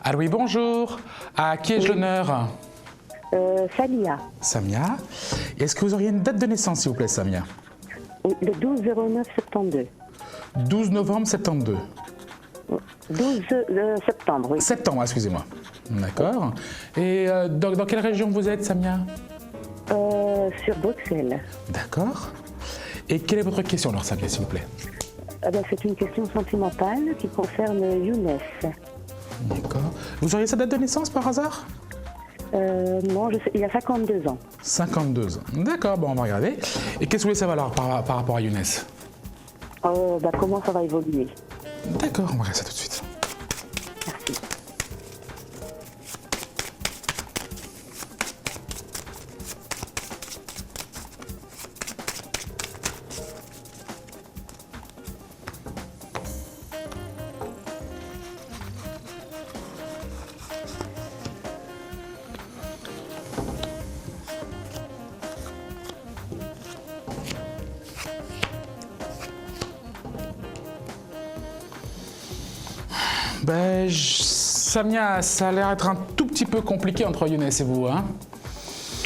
Ah oui, bonjour. À qui ai-je l'honneur? Samia. Samia. Est-ce que vous auriez une date de naissance, s'il vous plaît, Samia? Oui, le 12/09/72. 12 novembre 72. 12 septembre, oui. Septembre, excusez-moi. D'accord. Et dans quelle région vous êtes, Samia? Sur Bruxelles. D'accord. Et quelle est votre question, alors, Samia, s'il vous plaît? C'est une question sentimentale qui concerne Younes. D'accord. Vous auriez sa date de naissance, par hasard? Non, il a 52 ans. 52 ans. D'accord, bon, on va regarder. Et qu'est-ce que vous voulez savoir alors par rapport à Younes? Comment ça va évoluer? D'accord, on va regarder ça tout de suite. Merci. Samia, ça a l'air d'être un tout petit peu compliqué entre Younes et vous, hein?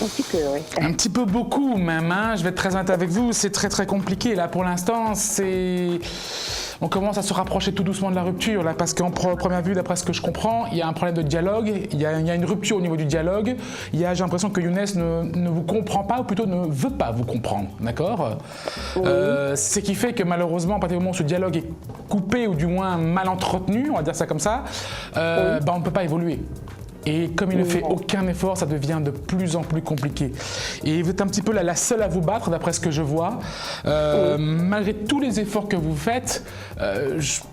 Un petit peu, oui. Un petit peu beaucoup même, hein? Je vais être très honnête avec vous, c'est très compliqué. Là, pour l'instant, on commence à se rapprocher tout doucement de la rupture, là, parce qu'en première vue, d'après ce que je comprends, il y a un problème de dialogue, il y a une rupture au niveau du dialogue, j'ai l'impression que Younes ne vous comprend pas, ou plutôt ne veut pas vous comprendre, d'accord? Oui. Ce qui fait que malheureusement, à partir du moment où ce dialogue est coupé, ou du moins mal entretenu, on va dire ça comme ça, on ne peut pas évoluer. Et comme il ne fait aucun effort, ça devient de plus en plus compliqué. Et vous êtes un petit peu la seule à vous battre, d'après ce que je vois. Malgré tous les efforts que vous faites,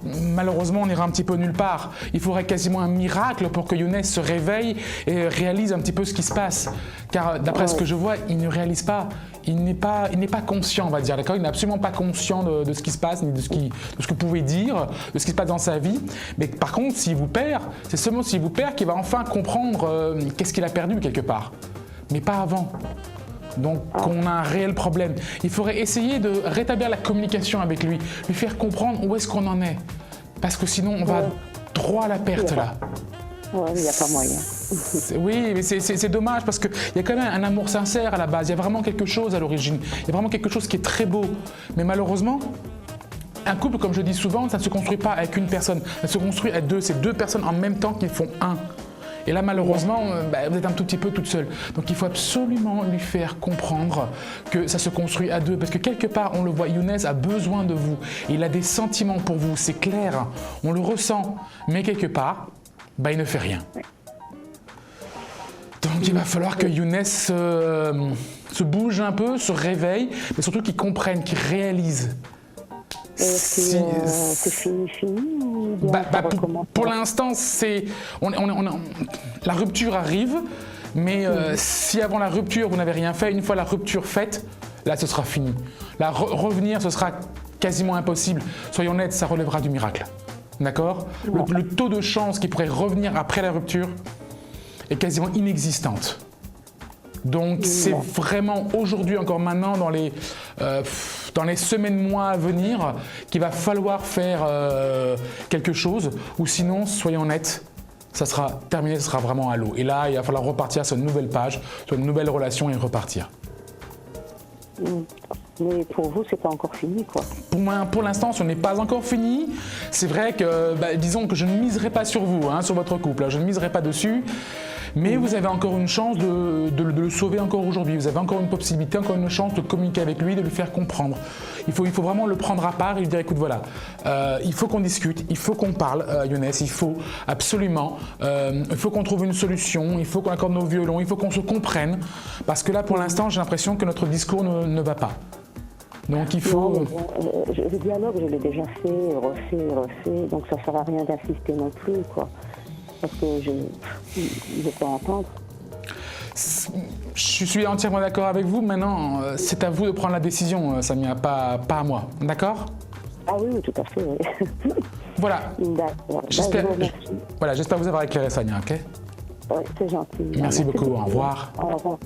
malheureusement, on ira un petit peu nulle part. Il faudrait quasiment un miracle pour que Younes se réveille et réalise un petit peu ce qui se passe. Car d'après ce que je vois, il ne réalise pas. Il n'est pas conscient, on va dire, d'accord? Il n'est absolument pas conscient de ce qui se passe, ni de ce que vous pouvez dire, de ce qui se passe dans sa vie. Mais par contre, s'il vous perd, c'est seulement s'il vous perd qu'il va enfin comprendre qu'est-ce qu'il a perdu quelque part. Mais pas avant. Donc on a un réel problème. Il faudrait essayer de rétablir la communication avec lui, lui faire comprendre où est-ce qu'on en est. Parce que sinon, on va droit à la perte, là. Oui, il n'y a pas moyen. Oui, mais c'est dommage parce qu'il y a quand même un amour sincère à la base. Il y a vraiment quelque chose à l'origine. Il y a vraiment quelque chose qui est très beau. Mais malheureusement, un couple, comme je dis souvent, ça ne se construit pas avec une personne. Ça se construit à deux. C'est deux personnes en même temps qui font un. Et là, malheureusement, vous êtes un tout petit peu toute seule. Donc il faut absolument lui faire comprendre que ça se construit à deux. Parce que quelque part, on le voit, Younes a besoin de vous. Et il a des sentiments pour vous, c'est clair. On le ressent. Mais quelque part, il ne fait rien. Donc il va falloir que Younes se bouge un peu, se réveille, mais surtout qu'il comprenne, qu'il réalise. C'est fini ou bien ça recommence? Pour l'instant, la rupture arrive, mais si avant la rupture, vous n'avez rien fait, une fois la rupture faite, là, ce sera fini. Là, revenir, ce sera quasiment impossible. Soyons honnêtes, ça relèvera du miracle. D'accord? Le taux de chance qu'il pourrait revenir après la rupture est quasiment inexistante. Donc c'est vraiment aujourd'hui, encore maintenant, dans les semaines, mois à venir, qu'il va falloir faire quelque chose, ou sinon, soyons honnêtes, ça sera terminé, ça sera vraiment à l'eau. Et là, il va falloir repartir sur une nouvelle page, sur une nouvelle relation et repartir. Mais pour vous, c'est pas encore fini, quoi. Pour l'instant, ce n'est pas encore fini. C'est vrai que, disons que je ne miserai pas sur vous, hein, sur votre couple. Je ne miserai pas dessus. Mais vous avez encore une chance de le sauver encore aujourd'hui. Vous avez encore une possibilité, encore une chance de communiquer avec lui, de lui faire comprendre. Il faut vraiment le prendre à part et lui dire, écoute, voilà, il faut qu'on discute, il faut qu'on parle, Younes, il faut absolument, il faut qu'on trouve une solution, il faut qu'on accorde nos violons, il faut qu'on se comprenne. Parce que là, pour l'instant, j'ai l'impression que notre discours ne va pas. Donc il faut... Non, le dialogue, je l'ai déjà fait, refait, donc ça ne sert à rien d'insister non plus, quoi. Parce que je ne veux pas entendre. Je suis entièrement d'accord avec vous. Maintenant, c'est à vous de prendre la décision, Samia, pas à moi. D'accord? Ah oui, tout à fait, oui. Voilà. D'accord. J'espère vous avoir éclairé, Samia, ok? Oui, c'est gentil. Merci beaucoup, au revoir. Au revoir.